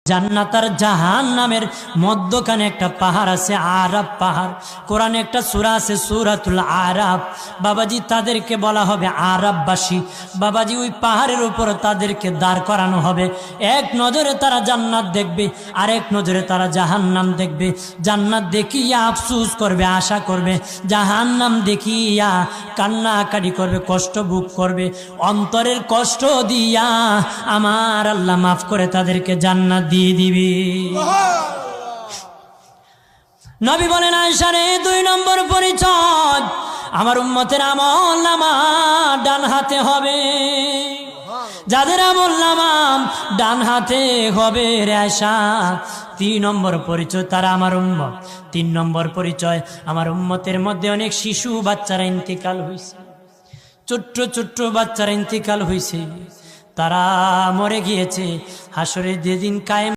জান্নাত আর জাহান্নামের মধ্যখানে একটা পাহাড় আছে, আরাফ পাহাড়। কোরআনে একটা সূরা আছে সূরাতুল আরাফ। বাবাজি তাদেরকে বলা হবে আরাফবাসী। বাবাজি ওই পাহাড়ের উপর তাদেরকে দাঁড় করানো হবে। এক নজরে তারা জান্নাত দেখবে, আর এক নজরে তারা জাহান্নাম দেখবে। জান্নাত দেখিয়া আফসোস করবে, আশা করবে, জাহান্নাম দেখিয়া কান্নাকাটি করবে, কষ্ট ভোগ করবে। অন্তরের কষ্ট দিয়া আমার আল্লাহ মাফ করে তাদেরকে জান্নাত দিয়ে দিবে। নবী বলেন আয়েশা রে, 2 নম্বর পরিচয়, আমার উম্মতের আমলনামা ডান হাতে হবে। যাদের আমলনামা ডান হাতে হবে রে আয়েশা, 3 নম্বর পরিচয় তারা আমার উম্মত। 3 নম্বর পরিচয়, আমার উম্মতের মধ্যে অনেক শিশু বাচ্চারা ইন্তিকাল হয়েছে, ছোট্ট ছোট্ট বাচ্চারা ইন্তিকাল হয়েছে, তারা মরে গিয়েছে। হাসরের যেদিন কায়েম